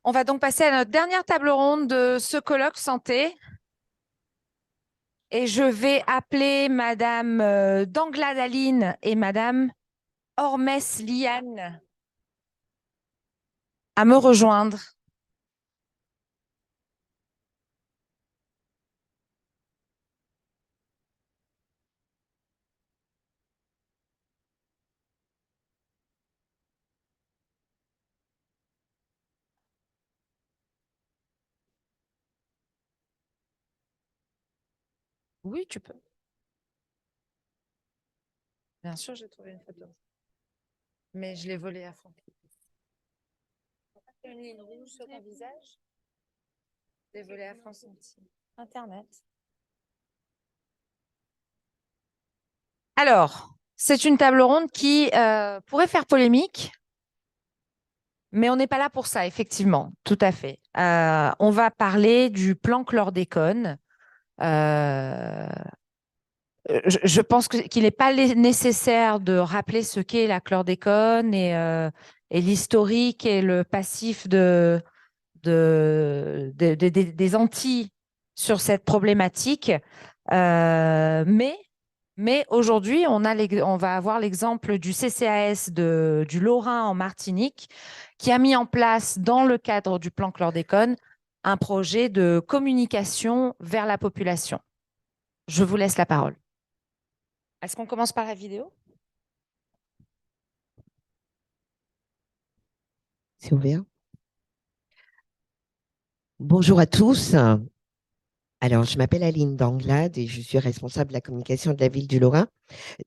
On va donc passer à notre dernière table ronde de ce colloque santé. Et je vais appeler Madame Dangladaline et Madame Ormès Liane à me rejoindre. Oui, tu peux. Bien sûr, j'ai trouvé une photo. Mais je l'ai volée à fond. Une ligne rouge sur ton visage. Je l'ai volée à fond sur Internet. Alors, c'est une table ronde qui pourrait faire polémique, mais on n'est pas là pour ça, effectivement. Tout à fait. On va parler du plan chlordécone. Euh, je pense qu'il n'est pas nécessaire de rappeler ce qu'est la chlordécone et l'historique et le passif des Antilles sur cette problématique. Mais aujourd'hui, on va avoir l'exemple du CCAS du Lorrain en Martinique qui a mis en place, dans le cadre du plan chlordécone, un projet de communication vers la population. Je vous laisse la parole. Est-ce qu'on commence par la vidéo? C'est ouvert. Bonjour à tous. Alors, je m'appelle Aline Danglade et je suis responsable de la communication de la ville du Lorrain.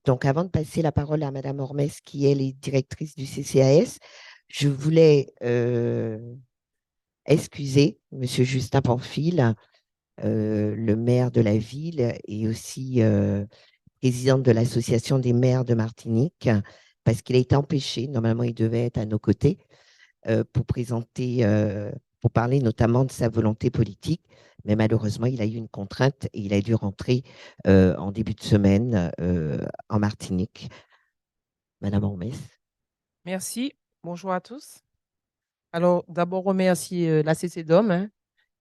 Donc, avant de passer la parole à Madame Ormès, qui elle est directrice du CCAS, je voulais excuser Monsieur Justin Pamphile, le maire de la ville et aussi président de l'Association des maires de Martinique, parce qu'il a été empêché. Normalement, il devait être à nos côtés pour présenter, pour parler notamment de sa volonté politique. Mais malheureusement, il a eu une contrainte et il a dû rentrer en début de semaine en Martinique. Madame Ormès. Merci. Bonjour à tous. Alors, d'abord, remercier la CCDOM hein,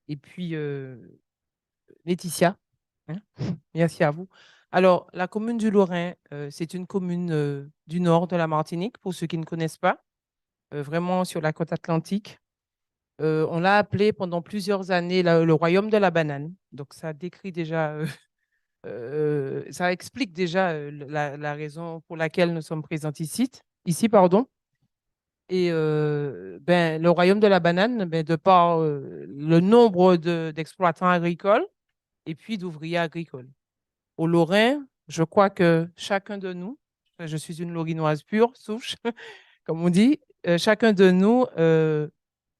et puis Laetitia. Hein. Merci à vous. Alors, la commune du Lorrain, c'est une commune du nord de la Martinique, pour ceux qui ne connaissent pas, vraiment sur la côte atlantique. On l'a appelé pendant plusieurs années le royaume de la banane. Donc, ça décrit déjà, ça explique déjà la raison pour laquelle nous sommes présents ici, pardon. Et ben, le royaume de la banane, ben, de par le nombre d'exploitants agricoles et puis d'ouvriers agricoles. Au Lorrain, je crois que chacun de nous, je suis une lorinoise pure, souche, comme on dit, chacun de nous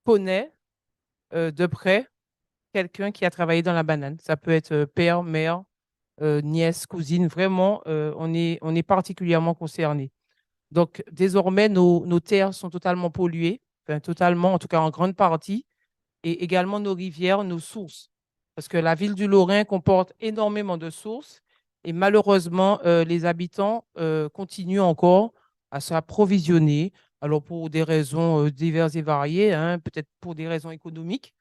connaît de près quelqu'un qui a travaillé dans la banane. Ça peut être père, mère, nièce, cousine, vraiment, on est particulièrement concernés. Donc, désormais, nos terres sont totalement polluées, enfin, totalement, en tout cas en grande partie, et également nos rivières, nos sources. Parce que la ville du Lorrain comporte énormément de sources et malheureusement, les habitants continuent encore à s'approvisionner. Alors, pour des raisons diverses et variées, hein, peut-être pour des raisons économiques,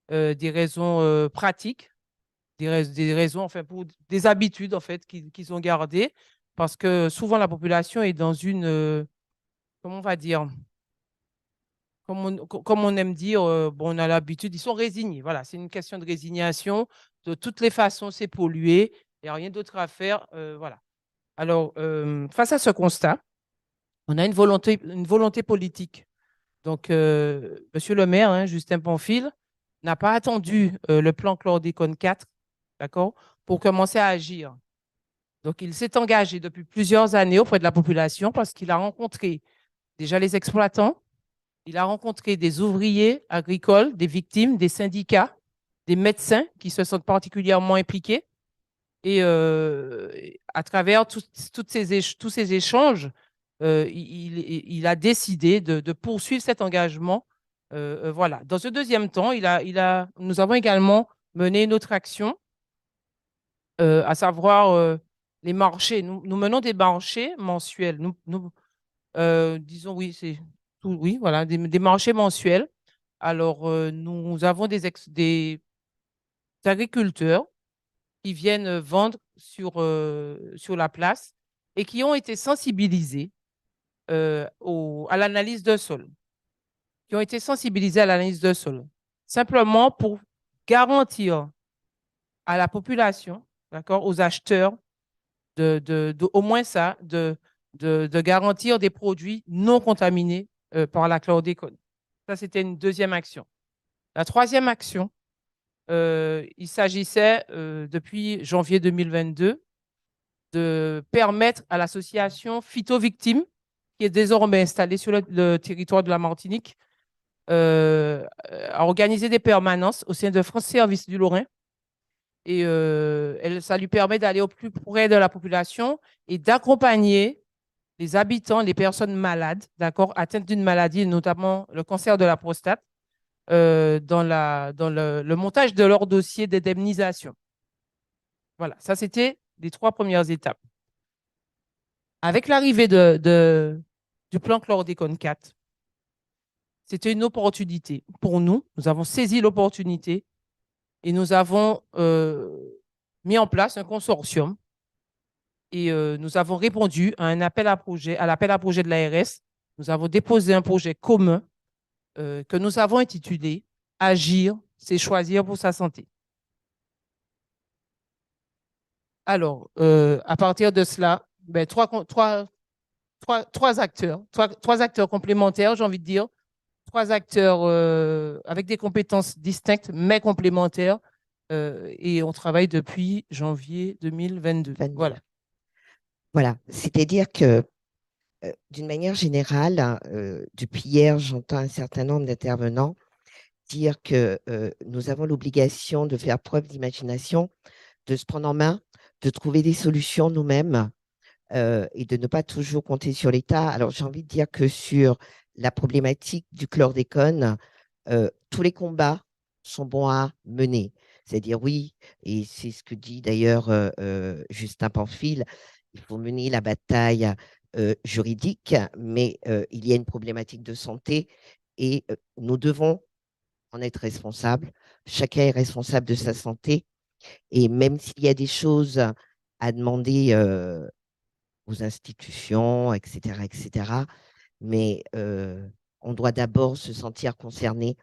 des raisons pratiques, des raisons, enfin, pour des habitudes, en fait, qu'ils ont gardées. Parce que souvent, la population est dans une, comment on va dire, comme on aime dire, bon, on a l'habitude, ils sont résignés. Voilà, c'est une question de résignation. De toutes les façons, c'est pollué. Il n'y a rien d'autre à faire. Voilà. Alors, face à ce constat, on a une volonté politique. Donc, Monsieur le maire, hein, Justin Pamphile, n'a pas attendu le plan chlordécone 4, d'accord, pour commencer à agir. Donc, il s'est engagé depuis plusieurs années auprès de la population parce qu'il a rencontré déjà les exploitants, il a rencontré des ouvriers agricoles, des victimes, des syndicats, des médecins qui se sont particulièrement impliqués. Et à travers tous ces échanges, il a décidé de poursuivre cet engagement. Voilà. Dans ce deuxième temps, nous avons également mené une autre action, à savoir les marchés. Nous menons des marchés mensuels. Disons, oui, c'est tout, oui, voilà, des marchés mensuels Alors, nous avons des agriculteurs qui viennent vendre sur la place et qui ont été sensibilisés à l'analyse de sol, simplement pour garantir à la population, d'accord, aux acheteurs, au moins ça, de garantir des produits non contaminés par la chlordécone. Ça, c'était une deuxième action. La troisième action, il s'agissait, depuis janvier 2022, de permettre à l'association Phyto-Victimes, qui est désormais installée sur le territoire de la Martinique, à organiser des permanences au sein de France Service du Lorrain. Et ça lui permet d'aller au plus près de la population et d'accompagner les habitants, les personnes malades, d'accord, atteintes d'une maladie, notamment le cancer de la prostate, dans le montage de leur dossier d'indemnisation. Voilà, ça c'était les 3 premières étapes. Avec l'arrivée du plan chlordécone 4, c'était une opportunité pour nous. Nous avons saisi l'opportunité et nous avons mis en place un consortium et nous avons répondu à l'appel à projet de l'ARS. Nous avons déposé un projet commun que nous avons intitulé « Agir, c'est choisir pour sa santé ». Alors, à partir de cela, ben, trois acteurs complémentaires, j'ai envie de dire, 3 acteurs avec des compétences distinctes mais complémentaires, et on travaille depuis janvier 2022. Voilà. Voilà, c'est-à-dire que d'une manière générale, depuis hier, j'entends un certain nombre d'intervenants dire que nous avons l'obligation de faire preuve d'imagination, de se prendre en main, de trouver des solutions nous-mêmes et de ne pas toujours compter sur l'État. Alors, j'ai envie de dire que sur la problématique du chlordécone, tous les combats sont bons à mener. C'est-à-dire, oui, et c'est ce que dit d'ailleurs Justin Pamphile, il faut mener la bataille juridique, mais il y a une problématique de santé et nous devons en être responsables. Chacun est responsable de sa santé. Et même s'il y a des choses à demander aux institutions, etc., mais on doit d'abord se sentir concerné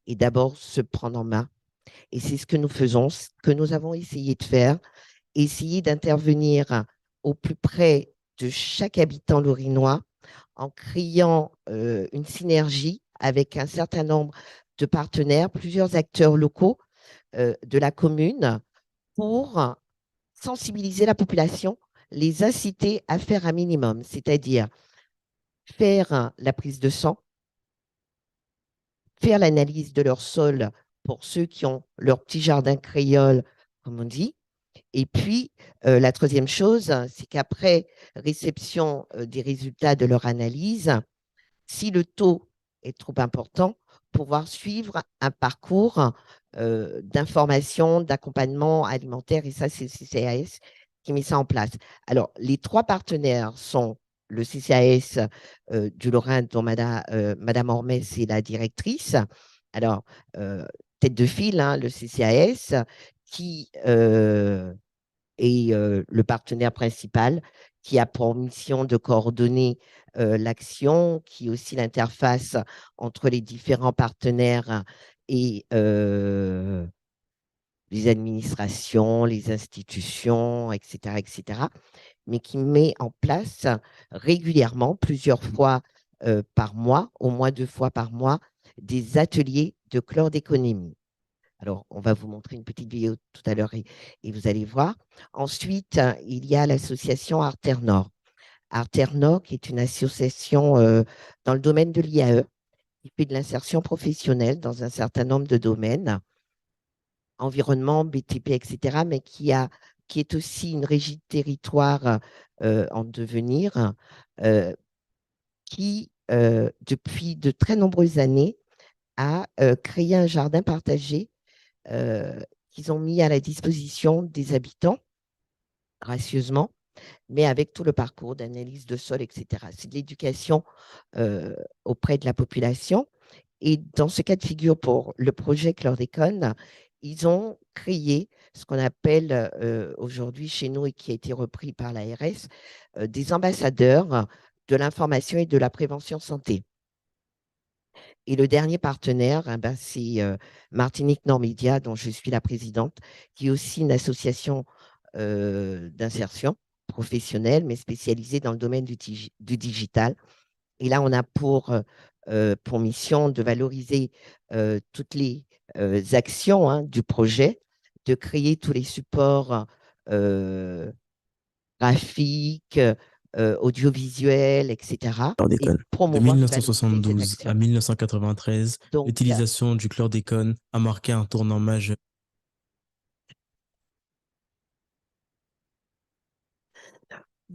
et d'abord se prendre en main. Et c'est ce que nous faisons, ce que nous avons essayé de faire, essayer d'intervenir au plus près de chaque habitant lorinois en créant une synergie avec un certain nombre de partenaires, plusieurs acteurs locaux de la commune pour sensibiliser la population, les inciter à faire un minimum, c'est-à-dire faire la prise de sang, faire l'analyse de leur sol pour ceux qui ont leur petit jardin créole, comme on dit. Et puis, la troisième chose, c'est qu'après réception des résultats de leur analyse, si le taux est trop important, pouvoir suivre un parcours d'information, d'accompagnement alimentaire, et ça, c'est le CCAS qui met ça en place. Alors, les 3 partenaires sont le CCAS du Lorrain, dont Madame Ormez est la directrice. Alors, tête de file, hein, le CCAS, qui est le partenaire principal, qui a pour mission de coordonner l'action, qui est aussi l'interface entre les différents partenaires et les administrations, les institutions, etc., mais qui met en place régulièrement, plusieurs fois par mois, au moins 2 fois par mois, des ateliers de chlordéconomie. Alors, on va vous montrer une petite vidéo tout à l'heure et vous allez voir. Ensuite, il y a l'association Artère Nord. Artère Nord, qui est une association dans le domaine de l'IAE, qui fait de l'insertion professionnelle dans un certain nombre de domaines, environnement, BTP, etc., mais qui est aussi une régie de territoire en devenir, qui, depuis de très nombreuses années, a créé un jardin partagé qu'ils ont mis à la disposition des habitants, gracieusement, mais avec tout le parcours d'analyse de sol, etc. C'est de l'éducation auprès de la population. Et dans ce cas de figure, pour le projet Chlordécone, ils ont créé ce qu'on appelle aujourd'hui chez nous et qui a été repris par l'ARS, des ambassadeurs de l'information et de la prévention santé. Et le dernier partenaire, eh ben, c'est Martinique Nord Média, dont je suis la présidente, qui est aussi une association d'insertion professionnelle, mais spécialisée dans le domaine du digital. Et là, on a pour mission de valoriser toutes les actions hein, du projet, de créer tous les supports graphiques, audiovisuels, etc. et Chlordécone. De promouvoir et valoriser ces 1972 à actions. 1993, Donc, l'utilisation du chlordécone a marqué un tournant majeur.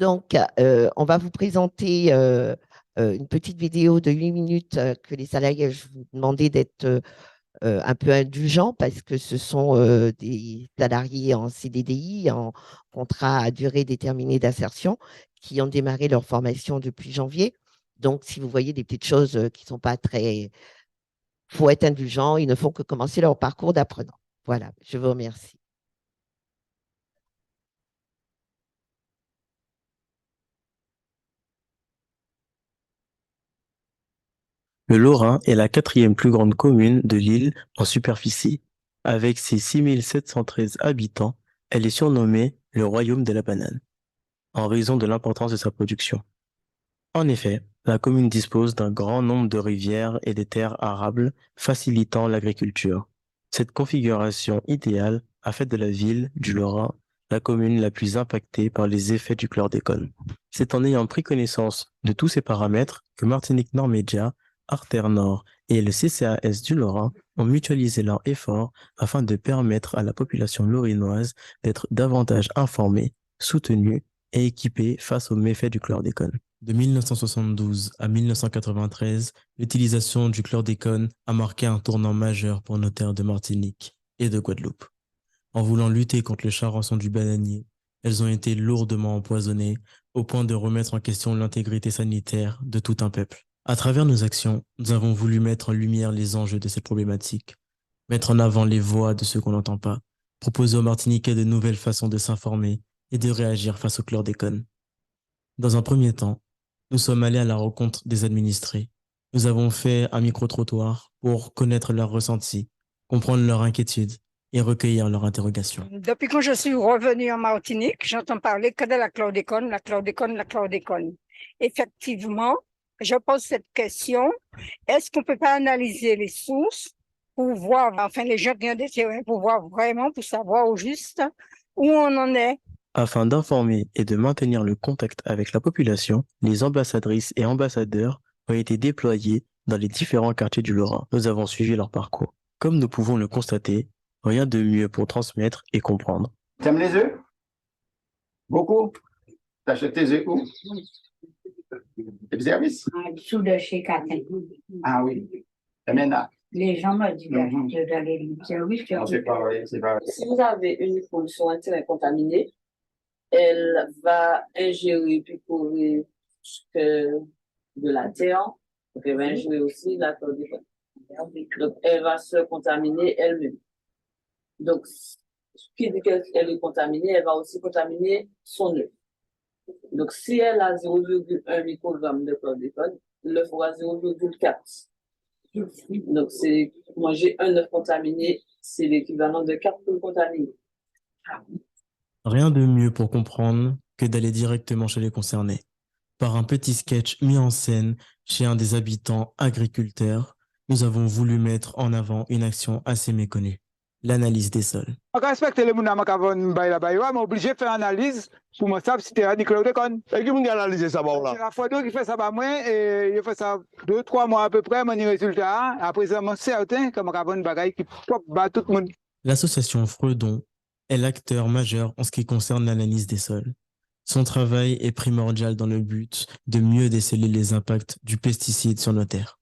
On va vous présenter une petite vidéo de 8 minutes que les salariés, je vous demandais d'être un peu indulgents parce que ce sont des salariés en CDDI, en contrat à durée déterminée d'insertion, qui ont démarré leur formation depuis janvier. Donc, si vous voyez des petites choses qui ne sont pas très... Il faut être indulgent, ils ne font que commencer leur parcours d'apprenant. Voilà, je vous remercie. Le Lorrain est la quatrième plus grande commune de l'île en superficie. Avec ses 6713 habitants, elle est surnommée le Royaume de la banane, en raison de l'importance de sa production. En effet, la commune dispose d'un grand nombre de rivières et des terres arables, facilitant l'agriculture. Cette configuration idéale a fait de la ville du Lorrain la commune la plus impactée par les effets du chlordécone. C'est en ayant pris connaissance de tous ces paramètres que Martinique Nord Média, Artère Nord et le CCAS du Lorrain ont mutualisé leurs efforts afin de permettre à la population lorinoise d'être davantage informée, soutenue et équipée face aux méfaits du chlordécone. De 1972 à 1993, l'utilisation du chlordécone a marqué un tournant majeur pour nos terres de Martinique et de Guadeloupe. En voulant lutter contre le charançon du bananier, elles ont été lourdement empoisonnées au point de remettre en question l'intégrité sanitaire de tout un peuple. À travers nos actions, nous avons voulu mettre en lumière les enjeux de cette problématique, mettre en avant les voix de ceux qu'on n'entend pas, proposer aux Martiniquais de nouvelles façons de s'informer et de réagir face au chlordécone. Dans un premier temps, nous sommes allés à la rencontre des administrés. Nous avons fait un micro-trottoir pour connaître leurs ressentis, comprendre leurs inquiétudes et recueillir leurs interrogations. Depuis que je suis revenue en Martinique, j'entends parler que de la chlordécone, la chlordécone, la chlordécone. Effectivement, je pose cette question. Est-ce qu'on ne peut pas analyser les sources pour voir, enfin les gens qui ont des terrains, pour voir vraiment, pour savoir au juste où on en est? Afin d'informer et de maintenir le contact avec la population, les ambassadrices et ambassadeurs ont été déployés dans les différents quartiers du Lorrain. Nous avons suivi leur parcours. Comme nous pouvons le constater, rien de mieux pour transmettre et comprendre. T'aimes les œufs? Beaucoup? T'achètes tes œufs où? Les services? En dessous de chez Catin. Ah oui. T'aimes là? Les gens m'ont dit d'aller le service. Non, c'est pas vrai, c'est pas vrai. Si vous avez une poule sur un terrain contaminé, elle va ingérer puis courir de la terre, donc elle va ingérer aussi la chlordécone. Donc elle va se contaminer elle-même. Donc, ce qui dit qu'elle est contaminée, elle va aussi contaminer son œuf. Donc, si elle a 0,1 microgramme de chlordécone, l'œuf aura 0,4. Donc, c'est manger un œuf contaminé, c'est l'équivalent de 4 poules contaminées. Rien de mieux pour comprendre que d'aller directement chez les concernés. Par un petit sketch mis en scène chez un des habitants agriculteurs, nous avons voulu mettre en avant une action assez méconnue, l'analyse des sols. Je respecte les gens qui mais obligé de faire une analyse pour me savoir si c'était du chlordécone. Et qui m'a analysé ça, bon là? C'est la photo qui fait ça par moi et il fait ça 2-3 mois à peu près, mon résultat. Après ça, je suis certain que je vais une bagaille qui pop tout le monde. L'association Freudon est l'acteur majeur en ce qui concerne l'analyse des sols. Son travail est primordial dans le but de mieux déceler les impacts du pesticide sur nos terres.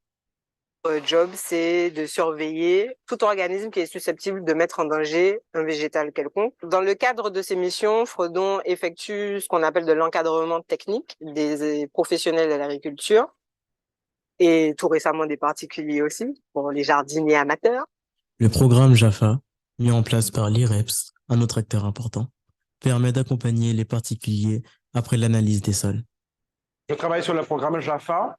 Notre job, c'est de surveiller tout organisme qui est susceptible de mettre en danger un végétal quelconque. Dans le cadre de ces missions, Freudon effectue ce qu'on appelle de l'encadrement technique des professionnels de l'agriculture. et tout récemment des particuliers aussi, pour les jardiniers amateurs. Le programme JAFA, mis en place par l'IREPS, un autre acteur important, permet d'accompagner les particuliers après l'analyse des sols. Je travaille sur le programme JAFA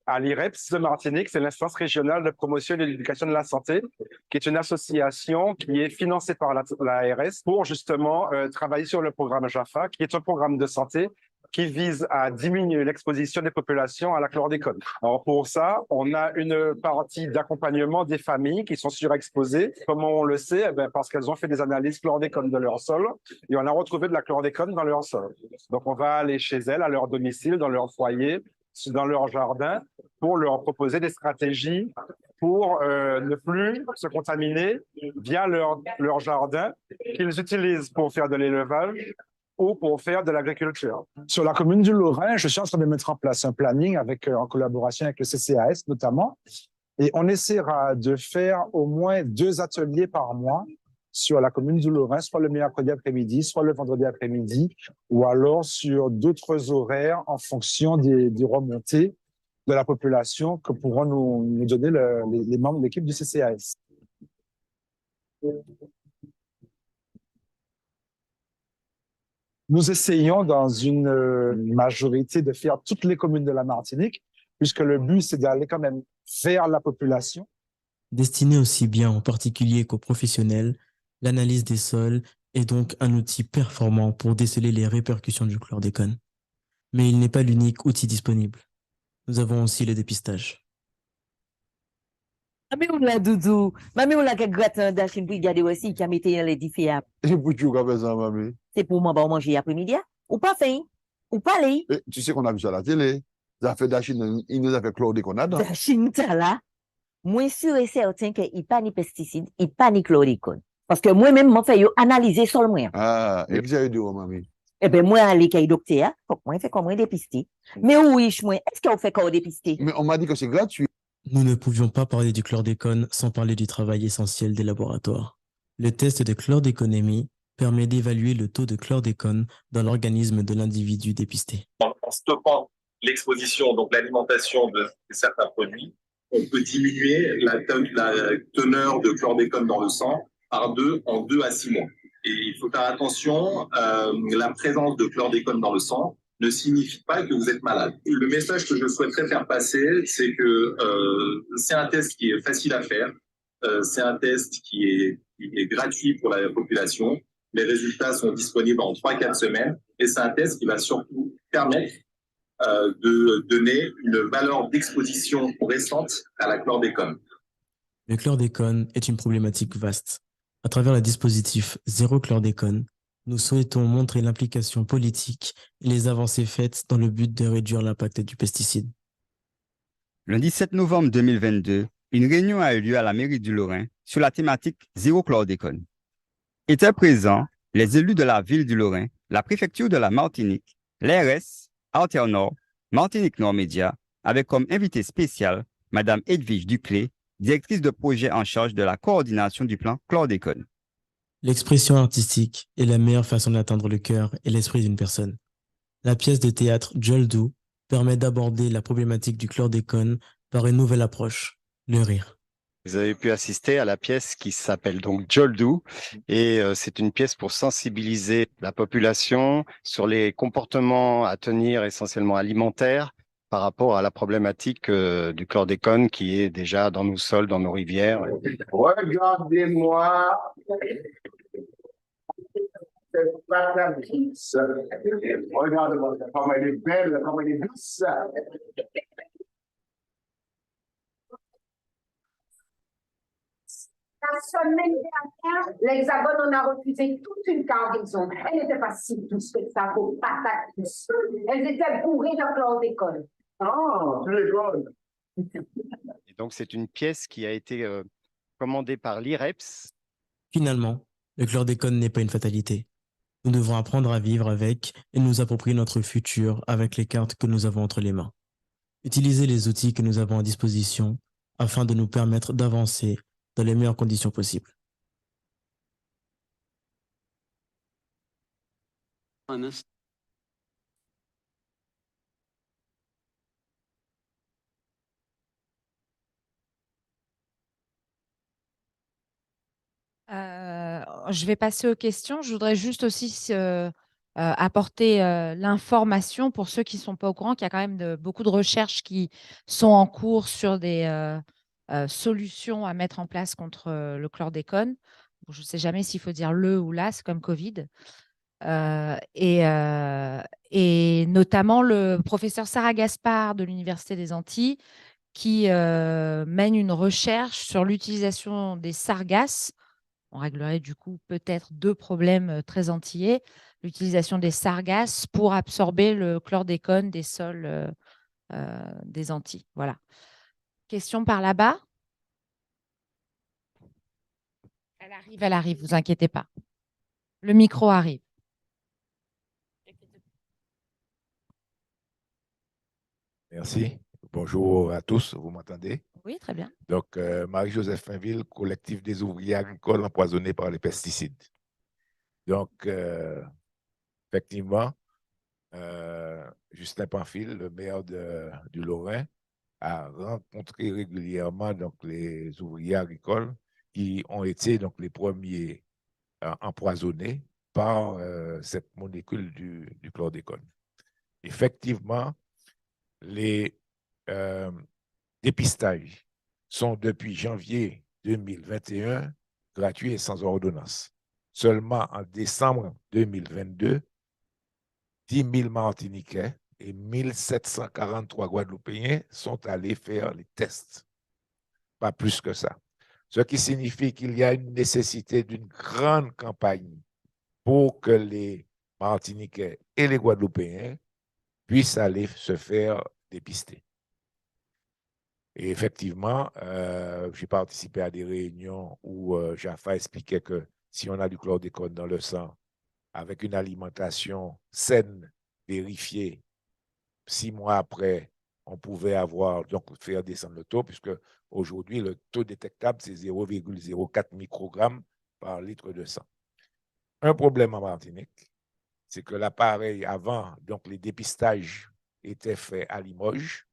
à l'IREPS de Martinique. C'est l'instance régionale de promotion et de l'éducation de la santé, qui est une association qui est financée par l'ARS pour justement travailler sur le programme JAFA, qui est un programme de santé qui vise à diminuer l'exposition des populations à la chlordécone. Alors pour ça, on a une partie d'accompagnement des familles qui sont surexposées. Comment on le sait? Eh bien, parce qu'elles ont fait des analyses chlordécone de leur sol et on a retrouvé de la chlordécone dans leur sol. Donc on va aller chez elles, à leur domicile, dans leur foyer, dans leur jardin, pour leur proposer des stratégies pour ne plus se contaminer via leur jardin qu'ils utilisent pour faire de l'élevage ou pour faire de l'agriculture. Sur la commune du Lorrain, je suis en train de mettre en place un planning en collaboration avec le CCAS notamment, et on essaiera de faire au moins 2 ateliers par mois sur la commune du Lorrain, soit le mercredi après-midi, soit le vendredi après-midi, ou alors sur d'autres horaires en fonction des remontées de la population que pourront nous donner les membres de l'équipe du CCAS. Nous essayons dans une majorité de faire toutes les communes de la Martinique, puisque le but, c'est d'aller quand même vers la population. Destiné aussi bien aux particuliers qu'aux professionnels, l'analyse des sols est donc un outil performant pour déceler les répercussions du chlordécone. Mais il n'est pas l'unique outil disponible. Nous avons aussi le dépistage. Mami ou la doudou, mami ou la ke gratin d'achin pou y gade aussi qui a mis les différents. Et pour tu as ça, mamie? C'est pour moi manger après-midi. Ou pas faim, ou pas lait. Tu sais qu'on a vu ça à la télé. Ça fait d'Achine, il nous a fait chlordécone là-dedans. D'achin là, moi sûr et certain qu'il n'y a pas ni pesticides, il n'y a pas ni chlordécone. Parce que moi-même, je fais analyser sol moi. Ah, et que j'ai dit, mamie? Eh bien, moi, aller chez le docteur, faut moi fait comme dépister. Mais oui, est-ce qu'on fait qu'on dépister? Mais on m'a dit que c'est gratuit. Nous ne pouvions pas parler du chlordécone sans parler du travail essentiel des laboratoires. Le test de chlordéconémie permet d'évaluer le taux de chlordécone dans l'organisme de l'individu dépisté. En stoppant l'exposition, donc l'alimentation de certains produits, on peut diminuer la teneur de chlordécone dans le sang par 2 en 2 à 6 mois. Et il faut faire attention, la présence de chlordécone dans le sang ne signifie pas que vous êtes malade. Le message que je souhaiterais faire passer, c'est que c'est un test qui est facile à faire, c'est un test qui est gratuit pour la population. Les résultats sont disponibles en 3-4 semaines et c'est un test qui va surtout permettre de donner une valeur d'exposition récente à la chlordécone. Le chlordécone est une problématique vaste. À travers le dispositif Zéro chlordécone, nous souhaitons montrer l'implication politique et les avancées faites dans le but de réduire l'impact du pesticide. Le 17 novembre 2022, une réunion a eu lieu à la mairie du Lorrain sur la thématique Zéro chlordécone. Étaient présents les élus de la ville du Lorrain, la préfecture de la Martinique, l'ARS, Alter Nord, Martinique Nord Média, avec comme invité spécial Madame Edwige Duclé, directrice de projet en charge de la coordination du plan chlordécone. L'expression artistique est la meilleure façon d'atteindre le cœur et l'esprit d'une personne. La pièce de théâtre Joldo permet d'aborder la problématique du chlordécone par une nouvelle approche, le rire. Vous avez pu assister à la pièce qui s'appelle donc Joldo et c'est une pièce pour sensibiliser la population sur les comportements à tenir essentiellement alimentaires par rapport à la problématique du chlordécone qui est déjà dans nos sols, dans nos rivières. Regardez-moi. Regardez-moi, comme elle est belle, comme elle est douce. La semaine dernière, l'Hexagone, on a refusé toute une cargaison. Elle n'était pas si douce que ça, vos patates douces. Elles étaient bourrées de chlordécone. Ah, tu les bonnes. Et donc, c'est une pièce qui a été commandée par l'IREPS. Finalement, le chlordécone n'est pas une fatalité. Nous devons apprendre à vivre avec et nous approprier notre futur avec les cartes que nous avons entre les mains. Utiliser les outils que nous avons à disposition afin de nous permettre d'avancer dans les meilleures conditions possibles. je vais passer aux questions. Je voudrais juste aussi apporter l'information pour ceux qui ne sont pas au courant qu'il y a quand même beaucoup de recherches qui sont en cours sur des solutions à mettre en place contre le chlordécone. Bon, je ne sais jamais s'il faut dire le ou la, c'est comme Covid. Et notamment le professeur Sarah Gaspard de l'Université des Antilles qui mène une recherche sur l'utilisation des sargasses. On réglerait du coup peut-être deux problèmes très antillais. L'utilisation des sargasses pour absorber le chlordécone des sols des Antilles. Voilà. Question par là-bas. Elle arrive, vous inquiétez pas. Le micro arrive. Merci. Bonjour à tous, vous m'entendez? Oui, très bien. Donc, Marie-Joseph Finville, collectif des ouvriers agricoles empoisonnés par les pesticides. Donc, effectivement, Justin Pamphile, le maire du Lorrain, a rencontré régulièrement donc, les ouvriers agricoles qui ont été donc, les premiers empoisonnés par cette molécule du chlordécone. Effectivement, les dépistages sont depuis janvier 2021 gratuits et sans ordonnance. Seulement en décembre 2022, 10 000 Martiniquais et 1 743 Guadeloupéens sont allés faire les tests. Pas plus que ça. Ce qui signifie qu'il y a une nécessité d'une grande campagne pour que les Martiniquais et les Guadeloupéens puissent aller se faire dépister. Et effectivement, j'ai participé à des réunions où Jaffa expliquait que si on a du chlordécone dans le sang, avec une alimentation saine, vérifiée, 6 mois après, on pouvait donc faire descendre le taux, puisque aujourd'hui, le taux détectable, c'est 0,04 microgrammes par litre de sang. Un problème en Martinique, c'est que l'appareil avant, donc les dépistages étaient faits à Limoges.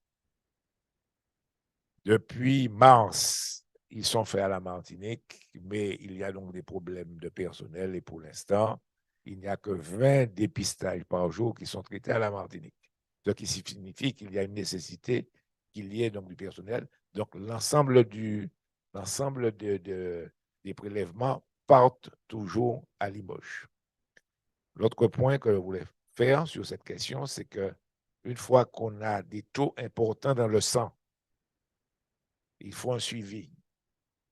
Depuis mars, ils sont faits à la Martinique, mais il y a donc des problèmes de personnel et pour l'instant, il n'y a que 20 dépistages par jour qui sont traités à la Martinique. Ce qui signifie qu'il y a une nécessité qu'il y ait donc du personnel. Donc, l'ensemble des prélèvements partent toujours à Limoges. L'autre point que je voulais faire sur cette question, c'est qu'une fois qu'on a des taux importants dans le sang, il faut un suivi.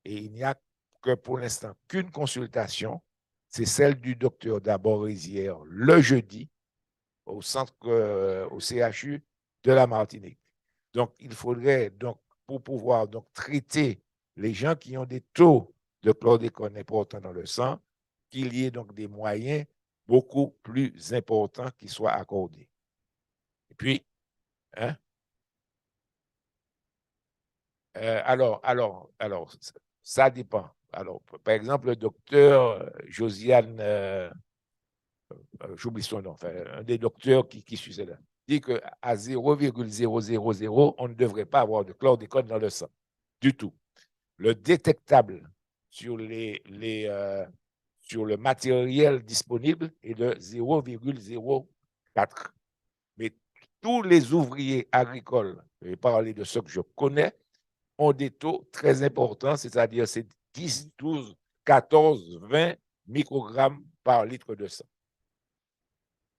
Et il n'y a que pour l'instant qu'une consultation, c'est celle du docteur Dabord-Rizière le jeudi au CHU de la Martinique. Donc, il faudrait, donc, pour pouvoir donc, traiter les gens qui ont des taux de chlordécone importants dans le sang, qu'il y ait donc des moyens beaucoup plus importants qui soient accordés. Et puis, hein? Alors, ça dépend. Alors, par exemple, le docteur Josiane, j'oublie son nom, enfin, un des docteurs qui suit cela, dit qu'à 0,000, on ne devrait pas avoir de chlordécone dans le sang, du tout. Le détectable sur sur le matériel disponible est de 0,04. Mais tous les ouvriers agricoles, je vais parler de ceux que je connais, ont des taux très importants, c'est-à-dire c'est 10, 12, 14, 20 microgrammes par litre de sang.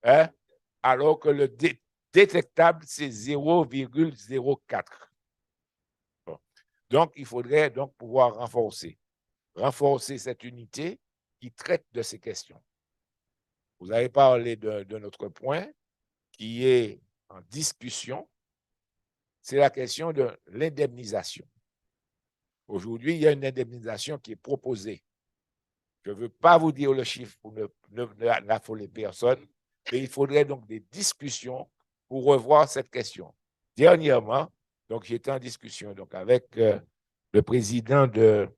Hein? Alors que le détectable, c'est 0,04. Bon. Donc, il faudrait donc pouvoir renforcer cette unité qui traite de ces questions. Vous avez parlé de notre point qui est en discussion, c'est la question de l'indemnisation. Aujourd'hui, il y a une indemnisation qui est proposée. Je ne veux pas vous dire le chiffre pour n'affoler personne, mais il faudrait donc des discussions pour revoir cette question. Dernièrement, donc j'étais en discussion donc, avec le président du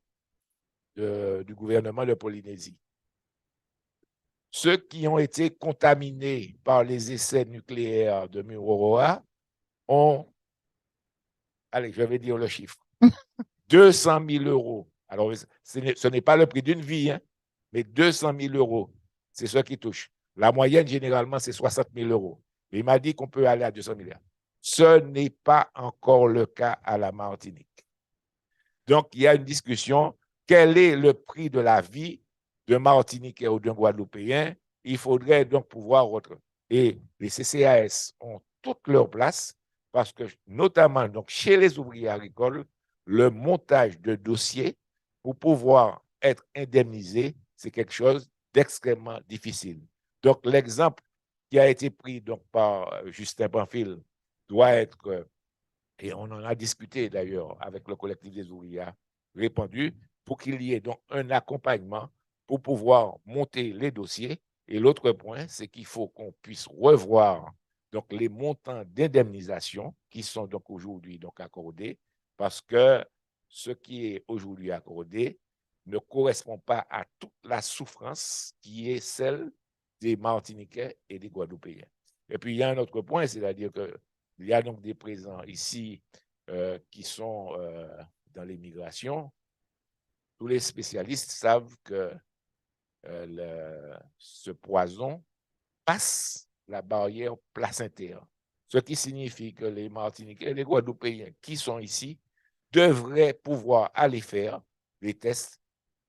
gouvernement de Polynésie. Ceux qui ont été contaminés par les essais nucléaires de Mururoa ont, allez, je vais dire le chiffre, 200 000 €. Alors, ce n'est pas le prix d'une vie, hein, Mais 200 000 euros, c'est ce qui touche. La moyenne, généralement, c'est 60 000 euros. Il m'a dit qu'on peut aller à 200 milliards. Ce n'est pas encore le cas à la Martinique. Donc, il y a une discussion. Quel est le prix de la vie d'un Martiniquais ou d'un Guadeloupéen? Il faudrait donc pouvoir retrouver. Et les CCAS ont toute leur place parce que, notamment donc, chez les ouvriers agricoles, le montage de dossiers pour pouvoir être indemnisé, c'est quelque chose d'extrêmement difficile. Donc, l'exemple qui a été pris donc, par Justin Banfil doit être, et on en a discuté d'ailleurs avec le collectif des ouvriers, répondu pour qu'il y ait donc un accompagnement pour pouvoir monter les dossiers. Et l'autre point, c'est qu'il faut qu'on puisse revoir donc, les montants d'indemnisation qui sont donc aujourd'hui donc, accordés, parce que ce qui est aujourd'hui accordé ne correspond pas à toute la souffrance qui est celle des Martiniquais et des Guadeloupéens. Et puis, il y a un autre point, c'est-à-dire qu'il y a donc des présents ici qui sont dans les migrations. Tous les spécialistes savent que ce poison passe la barrière placentaire, ce qui signifie que les Martiniquais et les Guadeloupéens qui sont ici devraient pouvoir aller faire les tests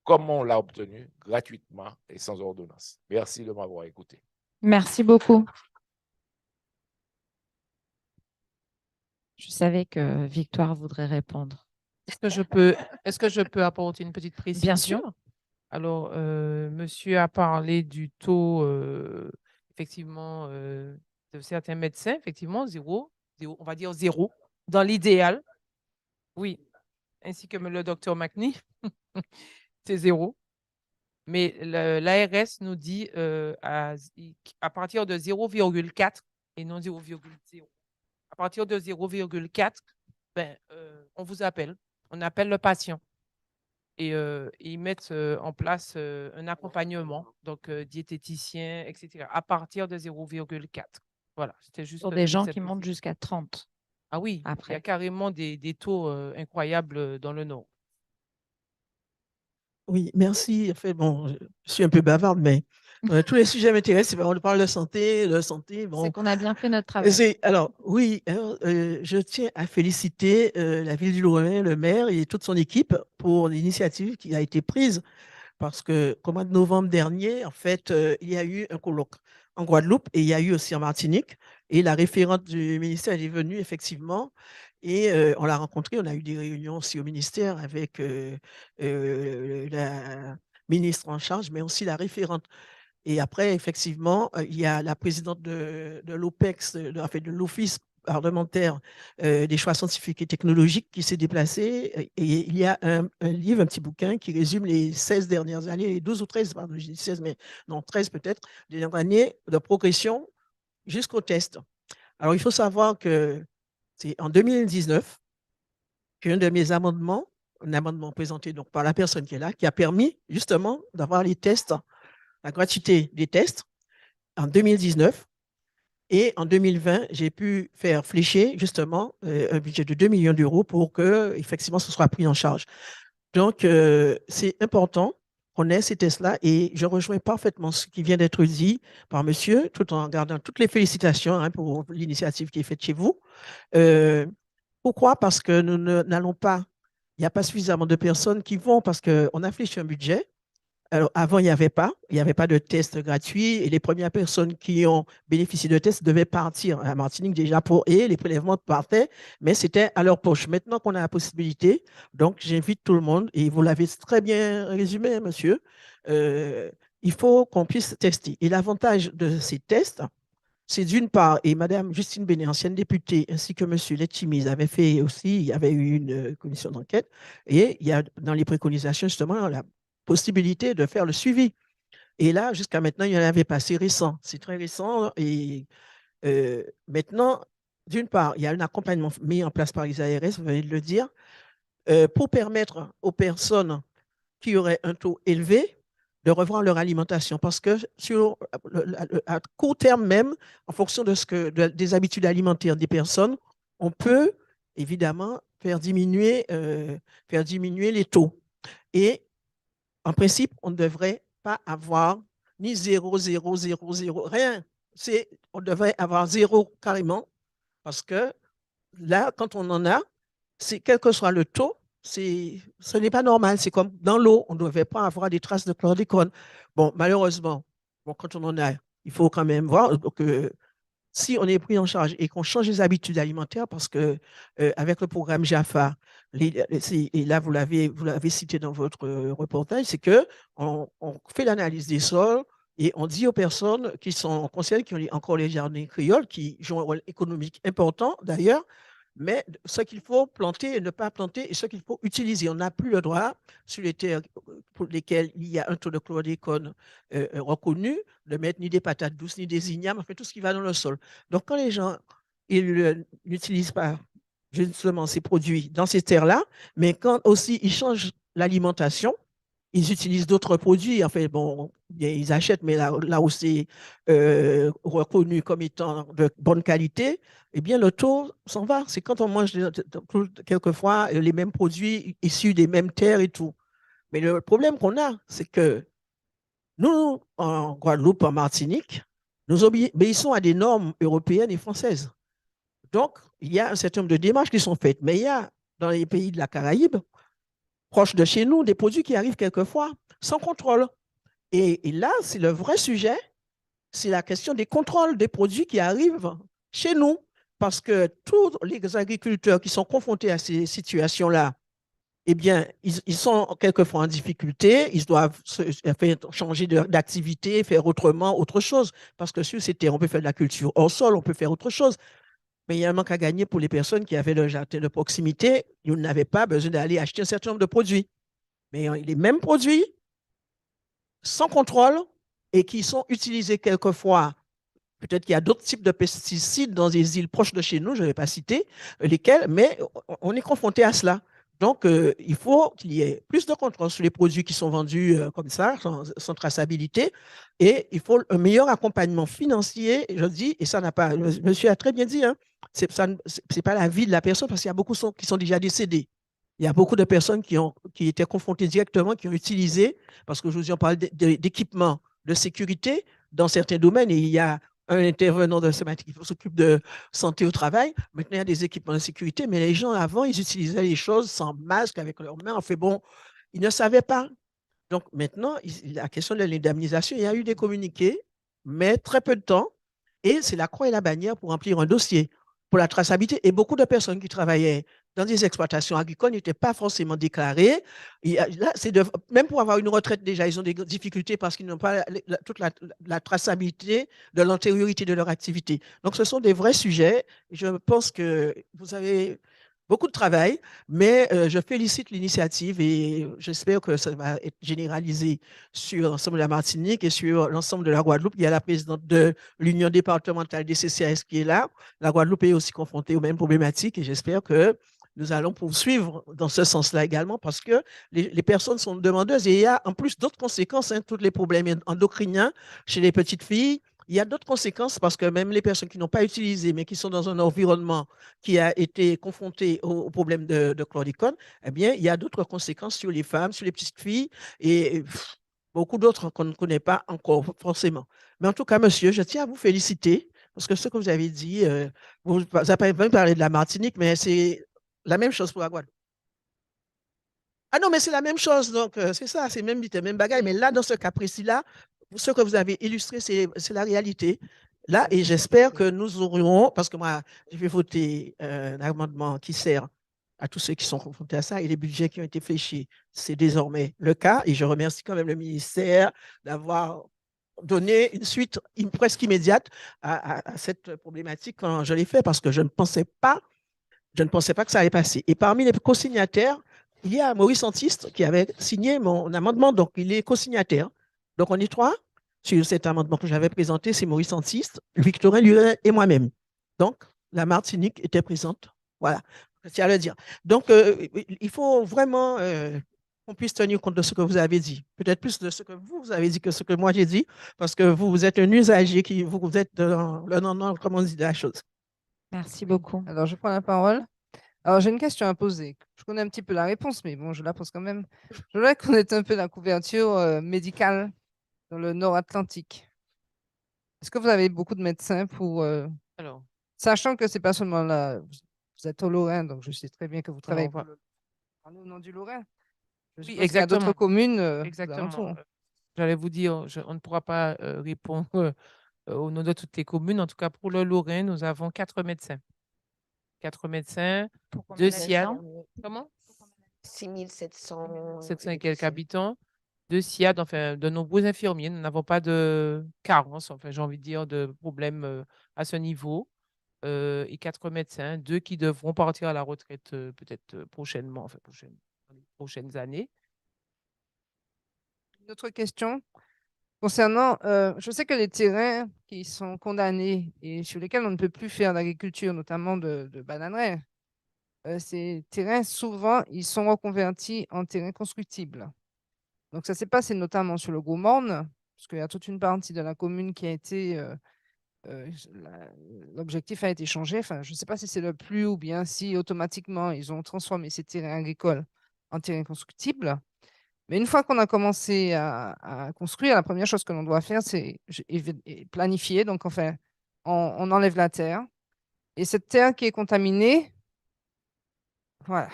comme on l'a obtenu gratuitement et sans ordonnance. Merci de m'avoir écouté. Merci beaucoup. Je savais que Victoire voudrait répondre. Est-ce que je peux apporter une petite précision? Bien sûr. Alors, monsieur a parlé du taux, effectivement, de certains médecins, effectivement, zéro, on va dire zéro, dans l'idéal. Oui, ainsi que le docteur McNee, c'est zéro. Mais l'ARS nous dit à partir de 0,4 et non 0,0. À partir de 0,4, ben, on vous appelle. On appelle le patient. Et ils mettent en place un accompagnement, donc diététicien, etc., à partir de 0,4. Voilà, c'était juste Pour des gens qui montent jusqu'à 30. Ah oui, il y a carrément des taux incroyables dans le Nord. Oui, merci. En fait, bon, je suis un peu bavarde, mais tous les sujets m'intéressent. On parle de santé, Bon. C'est qu'on a bien fait notre travail. Alors, oui, je tiens à féliciter la ville du Lorrain, le maire et toute son équipe pour l'initiative qui a été prise parce qu'au mois de novembre dernier, en fait, il y a eu un colloque en Guadeloupe et il y a eu aussi en Martinique. Et la référente du ministère est venue, effectivement, et on l'a rencontrée. On a eu des réunions aussi au ministère avec la ministre en charge, mais aussi la référente. Et après, effectivement, il y a la présidente de l'OPEX, de l'Office parlementaire des choix scientifiques et technologiques qui s'est déplacée. Et il y a un livre, un petit bouquin qui résume les 16 dernières années, les 12 ou 13, pardon, je dis 16, mais non, 13 peut-être, dernières années de progression jusqu'au test. Alors, il faut savoir que c'est en 2019 qu'un de mes amendements, un amendement présenté donc par la personne qui est là, qui a permis justement d'avoir les tests, la gratuité des tests en 2019. Et en 2020, j'ai pu faire flécher justement un budget de 2 millions d'euros pour que, effectivement, ce soit pris en charge. Donc, c'est important qu'on ait ces tests-là et je rejoins parfaitement ce qui vient d'être dit par monsieur, tout en gardant toutes les félicitations pour l'initiative qui est faite chez vous. Pourquoi? Parce que nous n'allons pas, il n'y a pas suffisamment de personnes qui vont parce qu'on a fléché un budget. Alors, avant, il n'y avait pas de tests gratuits et les premières personnes qui ont bénéficié de tests devaient partir à Martinique déjà et les prélèvements partaient, mais c'était à leur poche. Maintenant qu'on a la possibilité, donc j'invite tout le monde, et vous l'avez très bien résumé, monsieur, il faut qu'on puisse tester. Et l'avantage de ces tests, c'est d'une part, et Madame Justine Bénet, ancienne députée, ainsi que Monsieur Letchimise avait fait aussi, il y avait eu une commission d'enquête, et il y a dans les préconisations justement la possibilité de faire le suivi. Et là, jusqu'à maintenant, il y en avait pas, c'est récent, c'est très récent. Et maintenant, d'une part, il y a un accompagnement mis en place par les ARS, vous venez de le dire, pour permettre aux personnes qui auraient un taux élevé de revoir leur alimentation. Parce que à court terme même, en fonction des habitudes alimentaires des personnes, on peut évidemment faire diminuer les taux. Et en principe, on devrait pas avoir ni 0, 0, 0, 0, rien. On devrait avoir 0 carrément, parce que là, quand on en a, quel que soit le taux, ce n'est pas normal. C'est comme dans l'eau, on ne devait pas avoir des traces de chlordécone. Bon, malheureusement, bon, quand on en a, il faut quand même voir que si on est pris en charge et qu'on change les habitudes alimentaires, parce que avec le programme JAFA, et là vous l'avez cité dans votre reportage, c'est que on fait l'analyse des sols et on dit aux personnes qui sont concernées, qui ont encore les jardins créoles, qui jouent un rôle économique important d'ailleurs, mais ce qu'il faut planter et ne pas planter et ce qu'il faut utiliser. On n'a plus le droit, sur les terres pour lesquelles il y a un taux de chlordécone reconnu, de mettre ni des patates douces, ni des ignames, enfin tout ce qui va dans le sol. Donc, quand les gens n'utilisent pas justement ces produits dans ces terres-là, mais quand aussi ils changent l'alimentation, ils utilisent d'autres produits. En fait, bon, ils achètent, mais là où c'est reconnu comme étant de bonne qualité, eh bien, le taux s'en va. C'est quand on mange quelquefois les mêmes produits issus des mêmes terres et tout. Mais le problème qu'on a, c'est que nous, en Guadeloupe, en Martinique, nous obéissons à des normes européennes et françaises. Donc, il y a un certain nombre de démarches qui sont faites. Mais il y a, dans les pays de la Caraïbe, proche de chez nous, des produits qui arrivent quelquefois sans contrôle. Et là, c'est le vrai sujet, c'est la question des contrôles des produits qui arrivent chez nous. Parce que tous les agriculteurs qui sont confrontés à ces situations-là, eh bien, ils sont quelquefois en difficulté, ils doivent changer d'activité, faire autrement, autre chose. Parce que sur ces terres, on peut faire de la culture hors sol, on peut faire autre chose. Mais il y a un manque à gagner pour les personnes qui avaient le jardin de proximité. Ils n'avaient pas besoin d'aller acheter un certain nombre de produits. Mais les mêmes produits, sans contrôle, et qui sont utilisés quelquefois. Peut-être qu'il y a d'autres types de pesticides dans des îles proches de chez nous, je ne vais pas citer lesquels, mais on est confronté à cela. Donc, il faut qu'il y ait plus de contrôle sur les produits qui sont vendus comme ça, sans traçabilité, et il faut un meilleur accompagnement financier, je dis, et ça n'a pas, monsieur a très bien dit, hein, c'est pas la vie de la personne, parce qu'il y a beaucoup qui sont déjà décédés. Il y a beaucoup de personnes qui étaient confrontées directement, qui ont utilisé, parce qu'aujourd'hui, on parle d'équipements de sécurité dans certains domaines, et il y a un intervenant de qui s'occupe de santé au travail. Maintenant, il y a des équipements de sécurité, mais les gens, avant, ils utilisaient les choses sans masque, avec leurs mains. En fait, bon, ils ne savaient pas. Donc, maintenant, la question de l'indemnisation, il y a eu des communiqués, mais très peu de temps, et c'est la croix et la bannière pour remplir un dossier pour la traçabilité. Et beaucoup de personnes qui travaillaient dans des exploitations agricoles n'étaient pas forcément déclarées. Là, même pour avoir une retraite, déjà, ils ont des difficultés parce qu'ils n'ont pas toute la traçabilité de l'antériorité de leur activité. Donc, ce sont des vrais sujets. Je pense que vous avez beaucoup de travail, mais je félicite l'initiative et j'espère que ça va être généralisé sur l'ensemble de la Martinique et sur l'ensemble de la Guadeloupe. Il y a la présidente de l'Union départementale des CCAS qui est là. La Guadeloupe est aussi confrontée aux mêmes problématiques et j'espère que nous allons poursuivre dans ce sens-là également parce que les personnes sont demandeuses et il y a en plus d'autres conséquences, hein, tous les problèmes endocriniens chez les petites filles. Il y a d'autres conséquences parce que même les personnes qui n'ont pas utilisé, mais qui sont dans un environnement qui a été confronté au problème de chlordécone, eh bien, il y a d'autres conséquences sur les femmes, sur les petites filles et beaucoup d'autres qu'on ne connaît pas encore forcément. Mais en tout cas, monsieur, je tiens à vous féliciter parce que ce que vous avez dit, vous n'avez pas parlé de la Martinique, mais c'est la même chose pour la Guadeloupe. Ah non, mais c'est la même chose, donc c'est ça, c'est même bagaille. Mais là, dans ce cas précis-là, ce que vous avez illustré, c'est la réalité. Là, et j'espère que nous aurons, parce que moi, je vais voter un amendement qui sert à tous ceux qui sont confrontés à ça et les budgets qui ont été fléchés, c'est désormais le cas. Et je remercie quand même le ministère d'avoir donné une suite presque immédiate à cette problématique quand je l'ai fait, parce que je ne pensais pas que ça allait passer. Et parmi les co-signataires, il y a Maurice Antiste qui avait signé mon amendement, donc il est co-signataire. Donc on est trois sur cet amendement que j'avais présenté, c'est Maurice Antiste, Victorin Lurin et moi-même. Donc la Martinique était présente. Voilà, je tiens à le dire. Donc il faut vraiment qu'on puisse tenir compte de ce que vous avez dit. Peut-être plus de ce que vous avez dit que ce que moi j'ai dit, parce que vous êtes un usager, vous êtes dans le non, comment on dit la chose. Merci beaucoup. Alors, je prends la parole. Alors, j'ai une question à poser. Je connais un petit peu la réponse, mais bon, je la pose quand même. Je voudrais connaître un peu la couverture médicale dans le nord Atlantique. Est-ce que vous avez beaucoup de médecins pour... Alors, sachant que c'est pas seulement là, vous êtes au Lorrain, donc je sais très bien que vous travaillez va- au nom du Lorrain. Je oui, suppose qu'il y a d'autres exactement. communes aux Exactement. alentours. J'allais vous dire, on ne pourra pas répondre au nom de toutes les communes. En tout cas, pour le Lorrain, nous avons 4 médecins. 4 médecins, 2 SIAD. Comment? 6700. 700 et quelques habitants, 2 SIAD, enfin, de nombreux infirmiers. Nous n'avons pas de carence, enfin, j'ai envie de dire, de problème à ce niveau. Et 4 médecins, 2 qui devront partir à la retraite peut-être prochainement, enfin, dans les prochaines années. Une autre question concernant, je sais que les terrains qui sont condamnés et sur lesquels on ne peut plus faire d'agriculture, notamment de bananeraies, ces terrains, souvent, ils sont reconvertis en terrains constructibles. Donc, ça s'est passé notamment sur le Gros Morne, parce qu'il y a toute une partie de la commune qui a été, l'objectif a été changé. Enfin, je ne sais pas si c'est le plus ou bien si automatiquement, ils ont transformé ces terrains agricoles en terrains constructibles. Mais une fois qu'on a commencé à construire, la première chose que l'on doit faire, c'est planifier. Donc, enfin, on enlève la terre. Et cette terre qui est contaminée, voilà.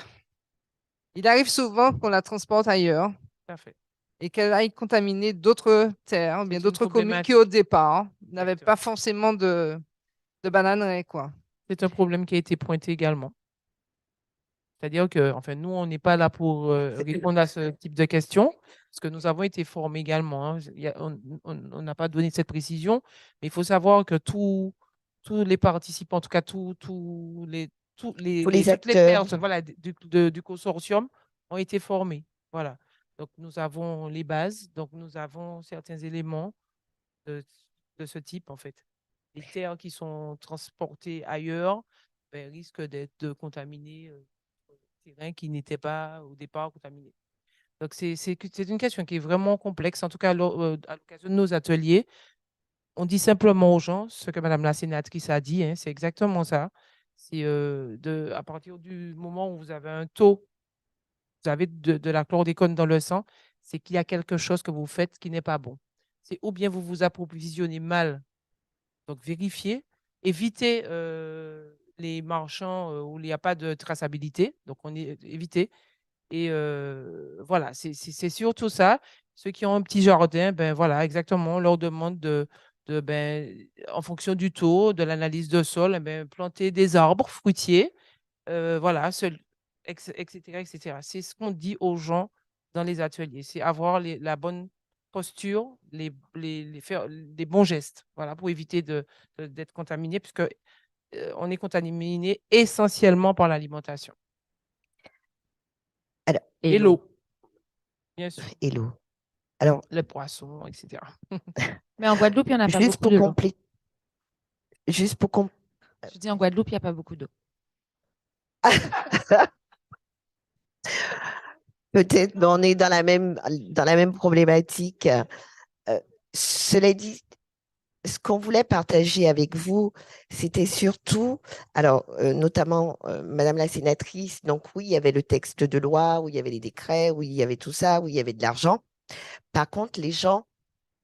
Il arrive souvent qu'on la transporte ailleurs Tout à fait. et qu'elle aille contaminer d'autres terres, ou bien C'est une d'autres communes qui, au départ, n'avaient Exactement. pas forcément de bananeraies, quoi. C'est un problème qui a été pointé également. C'est-à-dire que, enfin, nous, on n'est pas là pour répondre à ce type de questions, parce que nous avons été formés également, hein. On n'a pas donné cette précision, mais il faut savoir que tous les participants, en tout cas toutes les Tous les personnes, acteurs. voilà, du consortium ont été formés. Voilà. Donc, nous avons les bases, donc nous avons certains éléments de ce type, en fait. Les terres qui sont transportées ailleurs ben, risquent d'être contaminées terrain qui n'étaient pas au départ contaminés. Donc, c'est une question qui est vraiment complexe. En tout cas, à l'occasion de nos ateliers, on dit simplement aux gens ce que Madame la sénatrice a dit, hein, c'est exactement ça. C'est à partir du moment où vous avez un taux, vous avez de la chlordécone dans le sang, c'est qu'il y a quelque chose que vous faites qui n'est pas bon. C'est ou bien vous vous approvisionnez mal, donc vérifiez, évitez les marchands où il n'y a pas de traçabilité, donc évitez. Et voilà, c'est surtout ça. Ceux qui ont un petit jardin, ben voilà, exactement, on leur demande ben, en fonction du taux, de l'analyse de sol, eh ben, planter des arbres fruitiers, voilà, etc., etc. C'est ce qu'on dit aux gens dans les ateliers, c'est avoir la bonne posture, faire des bons gestes, voilà, pour éviter d'être contaminé, puisque on est contaminé essentiellement par l'alimentation. Alors, et l'eau. Bien sûr. Et l'eau. Alors, le poisson, etc. Mais en Guadeloupe, il n'y en a pas juste beaucoup pour d'eau. compléter. Juste pour Je dis en Guadeloupe, il n'y a pas beaucoup d'eau. Peut-être, mais on est dans la même problématique. Cela dit, ce qu'on voulait partager avec vous, c'était surtout, alors notamment Madame la sénatrice, donc oui, il y avait le texte de loi, où il y avait les décrets, où il y avait tout ça, où il y avait de l'argent. Par contre, les gens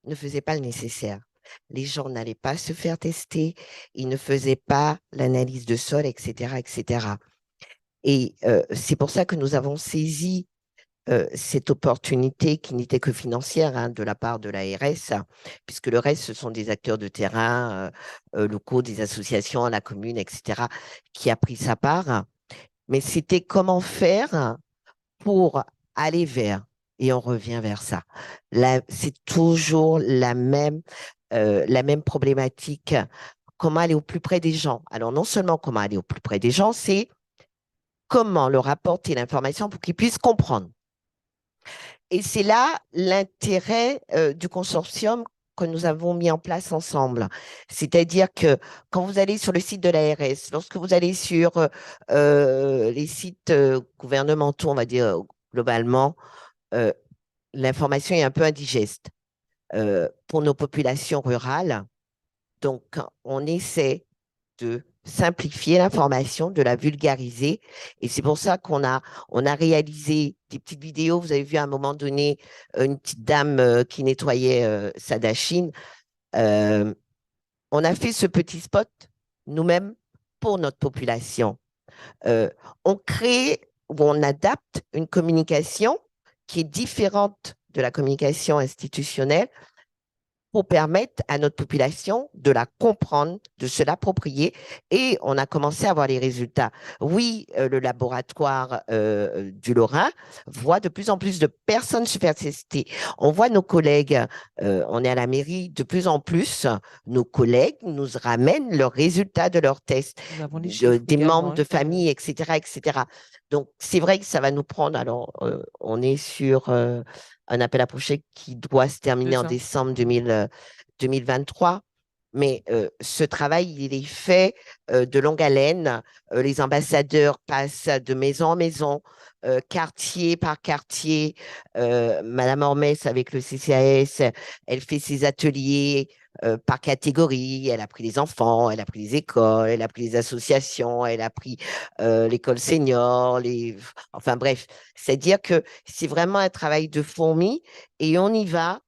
ne faisaient pas le nécessaire. Les gens n'allaient pas se faire tester, ils ne faisaient pas l'analyse de sol, etc., etc. Et c'est pour ça que nous avons saisi cette opportunité qui n'était que financière hein, de la part de l'ARS, puisque le reste, ce sont des acteurs de terrain locaux, des associations, la commune, etc., qui a pris sa part. Mais c'était comment faire pour aller vers, et on revient vers ça. C'est toujours la même problématique. Comment aller au plus près des gens? Alors, non seulement comment aller au plus près des gens, c'est comment leur apporter l'information pour qu'ils puissent comprendre. Et c'est là l'intérêt du consortium que nous avons mis en place ensemble. C'est-à-dire que quand vous allez sur le site de l'ARS, lorsque vous allez sur les sites gouvernementaux, on va dire globalement, l'information est un peu indigeste pour nos populations rurales. Donc, on essaie de simplifier l'information, de la vulgariser. Et c'est pour ça on a réalisé des petites vidéos. Vous avez vu à un moment donné une petite dame qui nettoyait sa dachine. On a fait ce petit spot nous-mêmes pour notre population. On crée ou on adapte une communication qui est différente de la communication institutionnelle pour permettre à notre population de la comprendre, de se l'approprier, et on a commencé à voir les résultats. Oui, le laboratoire du Lorrain voit de plus en plus de personnes se faire tester. On voit nos collègues, on est à la mairie, de plus en plus, nos collègues nous ramènent leurs résultats de leurs tests, des membres de famille, etc., etc. Donc, c'est vrai que ça va nous prendre, alors on est sur un appel à projet qui doit se terminer en décembre 2023. Mais ce travail, il est fait de longue haleine. Les ambassadeurs passent de maison en maison, quartier par quartier. Madame Ormès, avec le CCAS, elle fait ses ateliers par catégorie. Elle a pris les enfants, elle a pris les écoles, elle a pris les associations, elle a pris l'école senior. Enfin bref, c'est-à-dire que c'est vraiment un travail de fourmi et on y va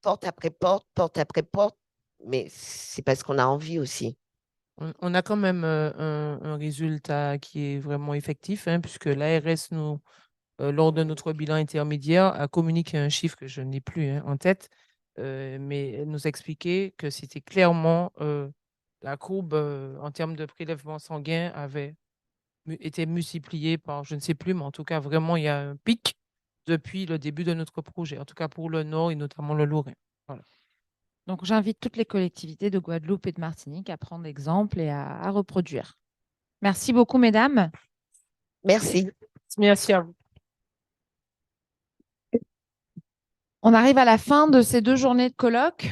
porte après porte, porte après porte. Mais c'est parce qu'on a envie aussi. On a quand même un résultat qui est vraiment effectif, hein, puisque l'ARS, lors de notre bilan intermédiaire, a communiqué un chiffre que je n'ai plus en tête, mais elle nous a expliqué que c'était clairement la courbe en termes de prélèvement sanguin avait été multipliée par, je ne sais plus, mais en tout cas, vraiment, il y a un pic depuis le début de notre projet, en tout cas pour le Nord et notamment le Lorrain. Voilà. Donc, j'invite toutes les collectivités de Guadeloupe et de Martinique à prendre exemple et à reproduire. Merci beaucoup, mesdames. Merci. Merci à vous. On arrive à la fin de ces 2 journées de colloque.